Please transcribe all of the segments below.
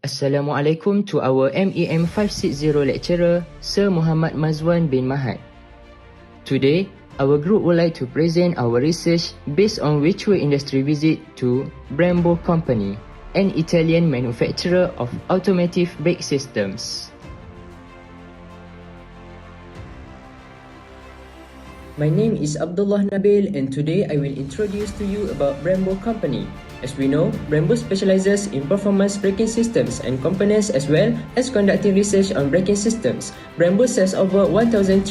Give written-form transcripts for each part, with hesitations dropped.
Assalamualaikum to our MEM560 lecturer, Sir Mohammad bin Mahad. Today, our group would like to present our research based on virtual industry visit to BREMBO company, an Italian manufacturer of automotive brake systems. My name is Abdullah Nabil, and today I will introduce to you about BREMBO company. As we know, BREMBO specializes in performance braking systems and components as well as conducting research on braking systems. BREMBO sells over 1,300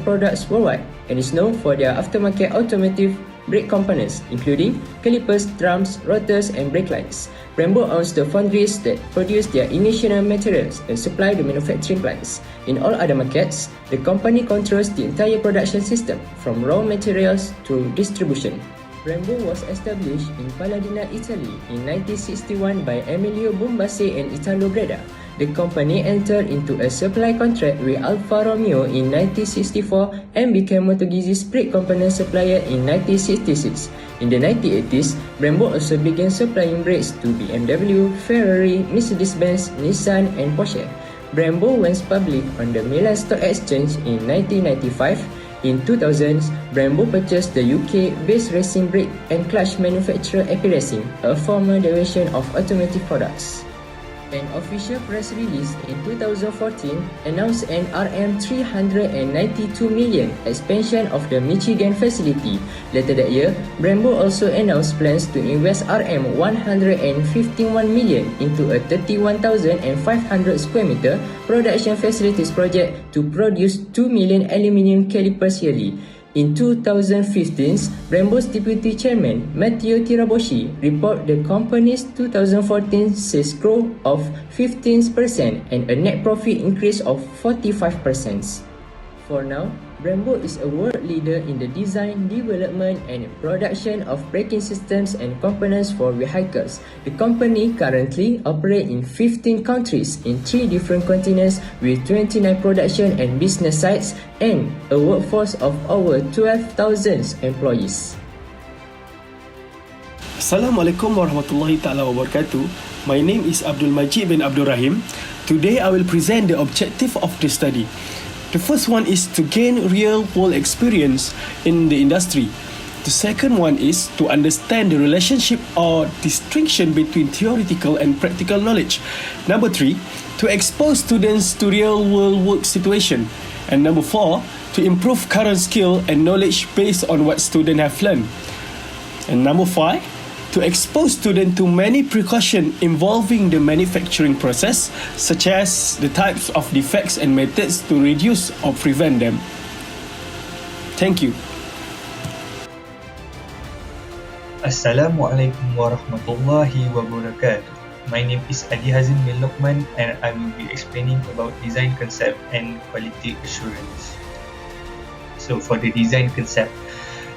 products worldwide and is known for their aftermarket automotive brake components, including calipers, drums, rotors, and brake lines. BREMBO owns the foundries that produce their initial materials and supply the manufacturing plants. In all other markets, the company controls the entire production system, from raw materials to distribution. BREMBO was established in Paladina, Italy in 1961 by Emilio Bombassi and Italo Greda. The company entered into a supply contract with Alfa Romeo in 1964 and became Moto Guzzi's brake component supplier in 1966. In the 1980s, BREMBO also began supplying brakes to BMW, Ferrari, Mercedes-Benz, Nissan, and Porsche. BREMBO went public on the Milan Stock Exchange in 1995. In 2000s, BREMBO purchased the UK-based racing brake and clutch manufacturer AP Racing, a former division of automotive products. An official press release in 2014 announced an RM392 million expansion of the Michigan facility. Later that year, BREMBO also announced plans to invest RM151 million into a 31,500 square meter production facilities project to produce 2 million aluminium calipers yearly. In 2015, BREMBO's Deputy Chairman, Matteo Tiraboshi, reported the company's 2014 sales growth of 15% and a net profit increase of 45%. For now, BREMBO is a world leader in the design, development, and production of braking systems and components for vehicles. The company currently operates in 15 countries in 3 different continents with 29 production and business sites and a workforce of over 12,000 employees. Assalamualaikum warahmatullahi ta'ala wabarakatuh. My name is Majid bin Rahim. Today I will present the objective of the study. The first one is to gain real-world experience in the industry. The second one is to understand the relationship or distinction between theoretical and practical knowledge. Number 3, to expose students to real-world work situation. And number 4, to improve current skill and knowledge based on what students have learned. And number 5, to expose students to many precautions involving the manufacturing process, such as the types of defects and methods to reduce or prevent them. Thank you. Assalamualaikum warahmatullahi wabarakatuh. My name is Hazim Bin Loqman, and I will be explaining about design concept and quality assurance. So for the design concept,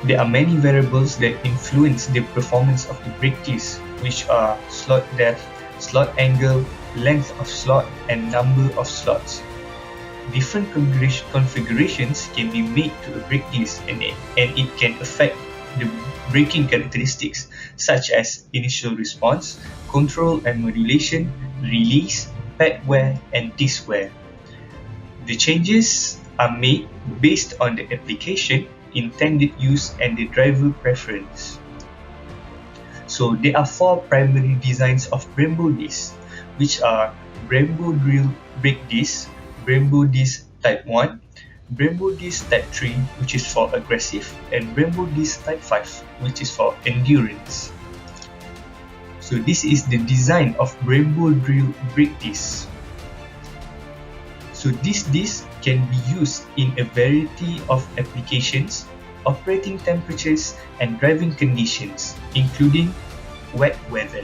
there are many variables that influence the performance of the brake disc, which are slot depth, slot angle, length of slot, and number of slots. Different configurations can be made to a brake disc, and it can affect the braking characteristics such as initial response, control and modulation, release, pad wear, and disc wear. The changes are made based on the application, intended use, and the driver preference. So there are 4 primary designs of BREMBO disc, which are BREMBO drill brake disc, BREMBO disc type 1, BREMBO disc type 3, which is for aggressive, and BREMBO disc type 5, which is for endurance. So this is the design of BREMBO drill brake disc. So this disc can be used in a variety of applications, operating temperatures, and driving conditions, including wet weather.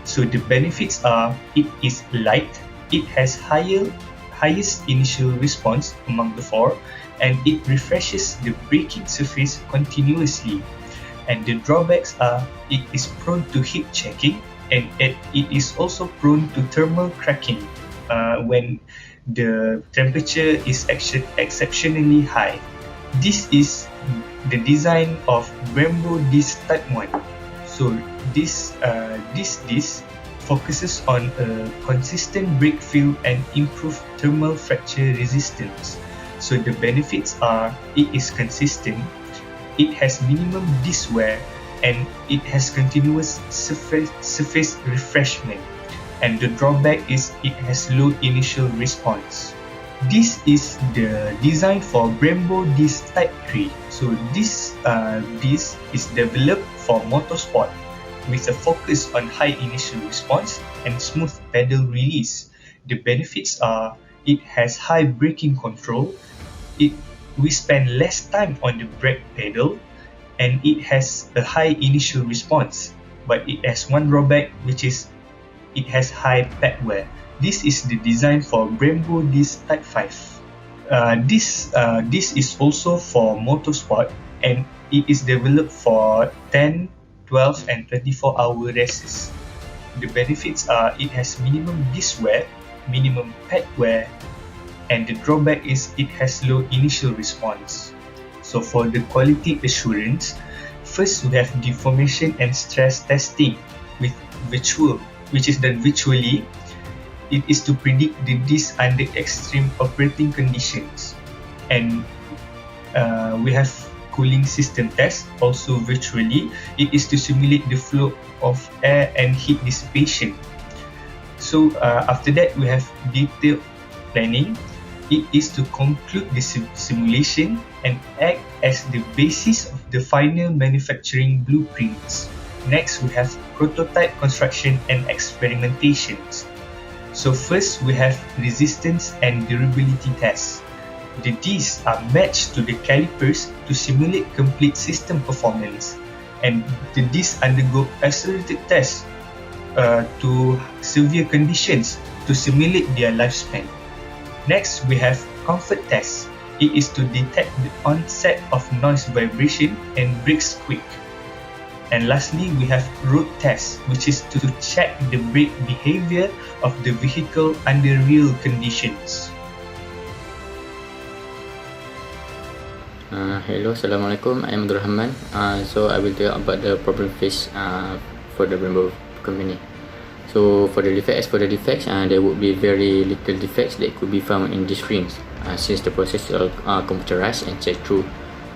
So the benefits are it is light, it has highest initial response among the 4, and it refreshes the braking surface continuously. And the drawbacks are it is prone to heat checking, and it is also prone to thermal cracking when the temperature is exceptionally high. This is the design of BREMBO disc type 1. So this disc focuses on a consistent break field and improved thermal fracture resistance. So the benefits are it is consistent, it has minimum disc wear, and it has continuous surface refreshment. And the drawback is it has low initial response. This is the design for BREMBO disc Type 3. So this disc is developed for motorsport with a focus on high initial response and smooth pedal release. The benefits are it has high braking control, we spend less time on the brake pedal, and it has a high initial response. But it has one drawback, which is it has high pad wear. This is the design for BREMBO disc Type 5. This is also for motorsport, and it is developed for 10, 12 and 24-hour races. The benefits are it has minimum disc wear, minimum pad wear, and the drawback is it has low initial response. So for the quality assurance, first we have deformation and stress testing with virtual, which is done virtually. It is to predict the disc under extreme operating conditions. And we have cooling system test, also virtually. It is to simulate the flow of air and heat dissipation. So after that, we have detailed planning. It is to conclude the simulation and act as the basis of the final manufacturing blueprints. Next, we have prototype construction and experimentations. So first, we have resistance and durability tests. The discs are matched to the calipers to simulate complete system performance, and the discs undergo accelerated tests to severe conditions to simulate their lifespan. Next, we have comfort tests. It is to detect the onset of noise vibration and brake squeak. And lastly, we have road tests, which is to check the brake behavior of the vehicle under real conditions. Hello, Assalamualaikum. I am Rahman. So I will tell about the problem faced for the BREMBO company. So for the defects, there would be very little defects that could be found in the screens, since the process are computerized and checked through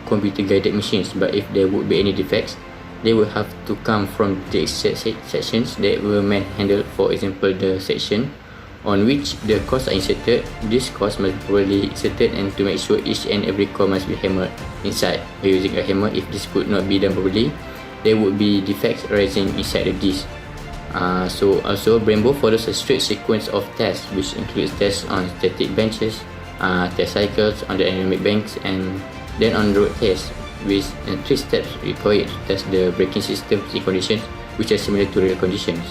computer-guided machines. But if there would be any defects, they will have to come from the sections that were handled. For example, the section on which the cores are inserted. This cores must be properly inserted, and to make sure each and every core must be hammered inside by using a hammer. If this could not be done properly, there would be defects arising inside the disc. So also BREMBO follows a strict sequence of tests, which includes tests on static benches, test cycles on the dynamic banks, and then on road tests, with 3 steps required to test the braking systems in conditions which are similar to real conditions.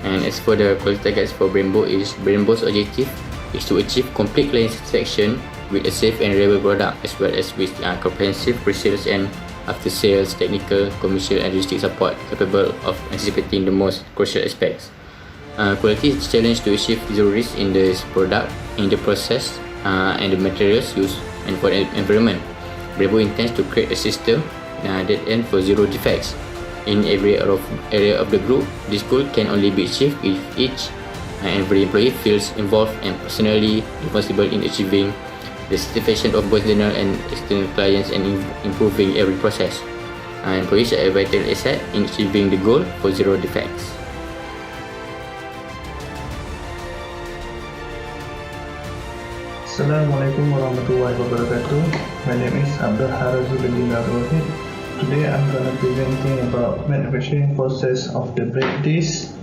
And as for the quality targets for BREMBO, BREMBO's objective is to achieve complete client satisfaction with a safe and reliable product, as well as with comprehensive pre-sales and after-sales technical, commercial and logistic support capable of anticipating the most crucial aspects. Quality is the challenge to achieve zero risk in this product, in the process, and the materials used, and for the environment. BREMBO intends to create a system that aims for zero defects in every area of the group. This goal can only be achieved if each and every employee feels involved and personally responsible in achieving the satisfaction of both internal and external clients and improving every process. Employees are a vital asset in achieving the goal for zero defects. Assalamualaikum warahmatullahi wabarakatuh. My name is Abdul Harraz bin Wahid. Today I'm going to presenting about manufacturing process of the brake disc,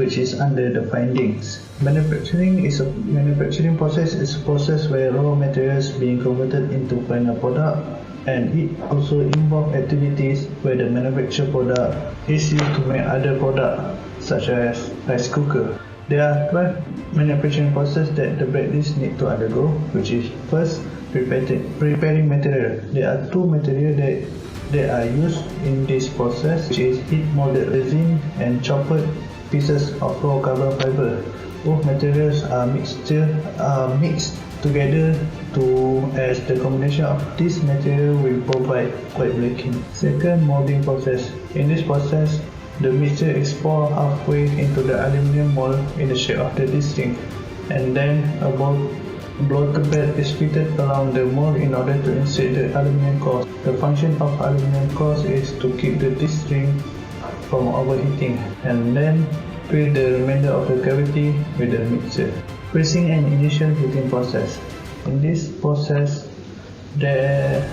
which is under the findings. Manufacturing process is a process where raw materials being converted into final product, and it also involves activities where the manufactured product is used to make other product such as rice cooker. There are 12 manufacturing process that the brake disc need to undergo, which is first preparing material. There are 2 material that are used in this process, which is heat molded resin and chopped pieces of raw carbon fiber. Both materials are mixed together as the combination of this material will provide white braking. Second, molding process. In this process, The mixture is poured halfway into the aluminium mold in the shape of the disc ring, and then a blotter bed is fitted around the mold in order to insert the aluminium cores. The function of aluminium cores is to keep the disc ring from overheating, and then fill the remainder of the cavity with the mixture. Pressing and initial heating process. In this process,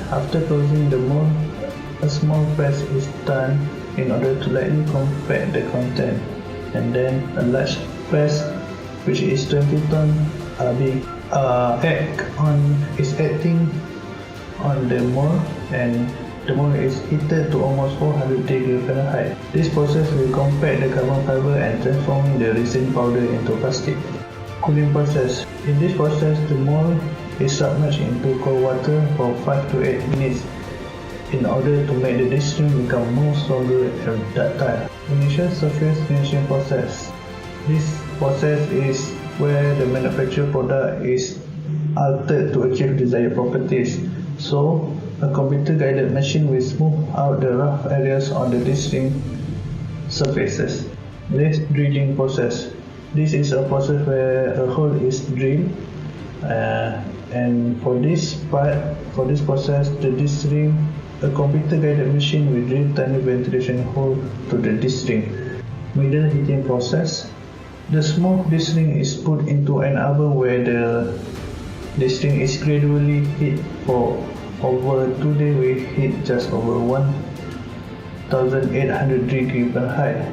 after closing the mold, a small press is done in order to lightly compact the content, and then a large press, which is 20 ton, is acting on the mold, and the mold is heated to almost 400 degrees Fahrenheit. This process will compact the carbon fiber and transform the resin powder into plastic. Cooling process. In this process, the mold is submerged into cold water for 5 to 8 minutes in order to make the disc ring become more stronger and ductile. Initial surface finishing process. This process is where the manufactured product is altered to achieve desired properties. So, a computer-guided machine will smooth out the rough areas on the disc ring surfaces. Lathe drilling process. This is a process where a hole is drilled, and for this process, the disc ring, a computer-guided machine will drill tiny ventilation hole to the disc ring. Middle heating process. The smooth disc ring is put into an oven where the disc ring is gradually heated for over 2 days with heat just over 1800 degrees Fahrenheit.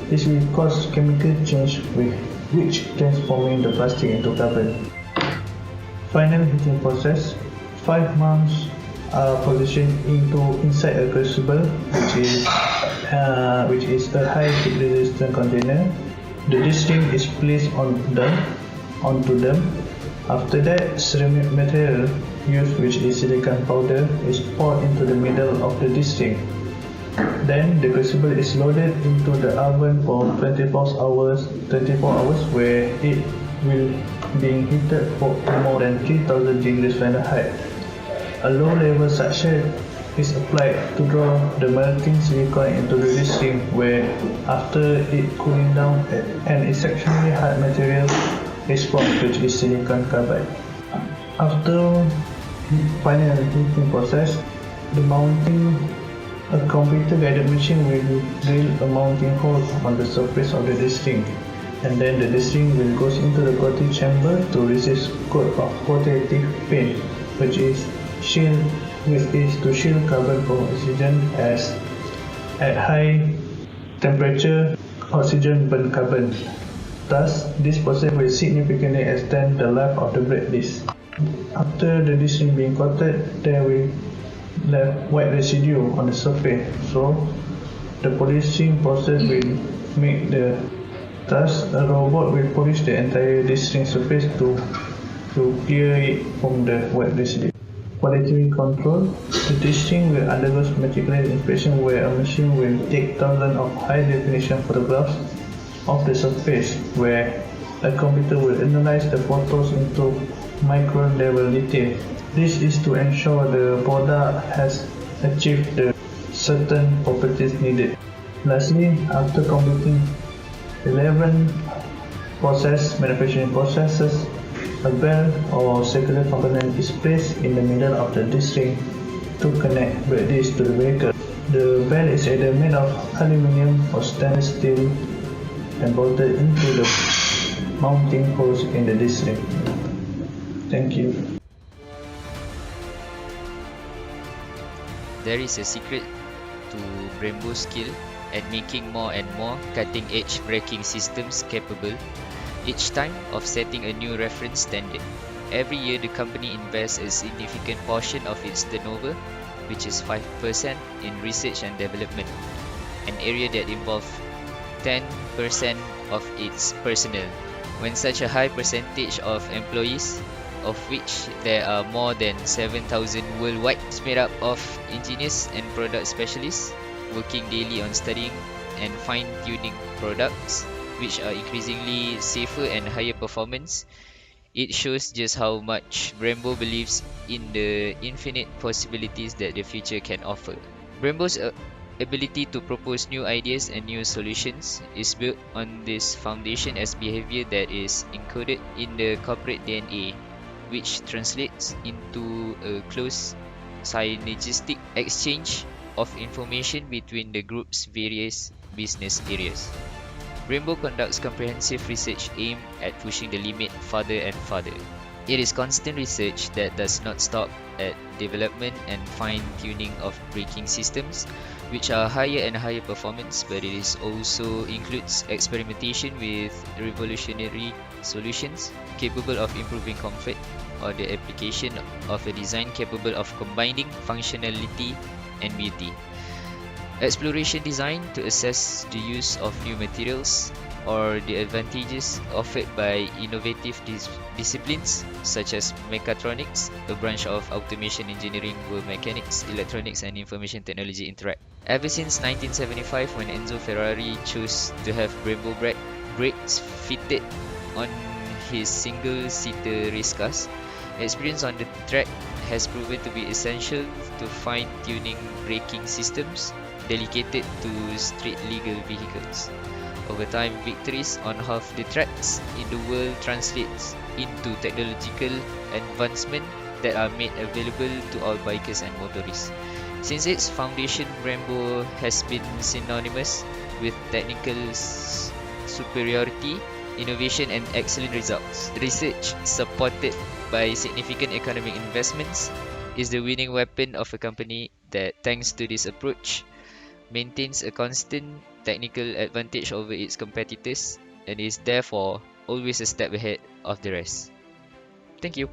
This will cause chemical change which transforming the plastic into carbon. Final heating process. 5 mounts are positioned inside a crucible, which is a high heat resistant container. The disc ring is placed onto them. After that, ceramic material used, which is silicon powder, is poured into the middle of the disc ring. Then the crucible is loaded into the oven for 24 hours, where it will be heated for more than 3000 degrees Fahrenheit. A low-level suction is applied to draw the melting silicon into the disc ring, where after it cooling down, an exceptionally hard material is formed, which is silicon carbide. After final heating process, a computer-guided machine will drill a mounting hole on the surface of the disc ring, and then the disc ring will go into the coating chamber to receive coat of protective paint, which is to shield carbon from oxygen, as at high temperature oxygen burns carbon. Thus, this process will significantly extend the life of the brake disc. After the disc ring being coated, there will left white residue on the surface, so the polishing process will make thus a robot will polish the entire disc ring surface to clear it from the white residue. Quality control. The disc ring will undergo meticulous inspection, where a machine will take thousands of high-definition photographs of the surface, where a computer will analyze the photos into micro-level detail. This is to ensure the product has achieved the certain properties needed. Lastly, after completing 11 manufacturing processes, a bell or circular component is placed in the middle of the disc ring to connect brake disc to the vehicle. The bell is either made of aluminium or stainless steel and bolted into the mounting holes in the disc ring. Thank you. There is a secret to BREMBO's skill at making more and more cutting-edge braking systems capable, each time of setting a new reference standard. Every year the company invests a significant portion of its turnover, which is 5%, in research and development, an area that involves 10% of its personnel. When such a high percentage of employees, of which there are more than 7,000 worldwide, is made up of engineers and product specialists working daily on studying and fine-tuning products which are increasingly safer and higher performance, it shows just how much BREMBO believes in the infinite possibilities that the future can offer. BREMBO's ability to propose new ideas and new solutions is built on this foundation as behavior that is encoded in the corporate DNA, which translates into a close synergistic exchange of information between the group's various business areas. BREMBO conducts comprehensive research aimed at pushing the limit farther and farther. It is constant research that does not stop at development and fine-tuning of braking systems, which are higher and higher performance, but it is also includes experimentation with revolutionary solutions capable of improving comfort, or the application of a design capable of combining functionality and beauty. Exploration design to assess the use of new materials or the advantages offered by innovative disciplines such as mechatronics, a branch of automation engineering where mechanics, electronics and information technology interact. Ever since 1975, when Enzo Ferrari chose to have BREMBO brakes fitted on his single-seater race cars, experience on the track has proven to be essential to fine-tuning braking systems dedicated to street legal vehicles. Over time, victories on half the tracks in the world translates into technological advancement that are made available to all bikers and motorists. Since its foundation, BREMBO has been synonymous with technical superiority, innovation and excellent results. Research supported by significant economic investments is the winning weapon of a company that, thanks to this approach, maintains a constant technical advantage over its competitors and is therefore always a step ahead of the rest. Thank you.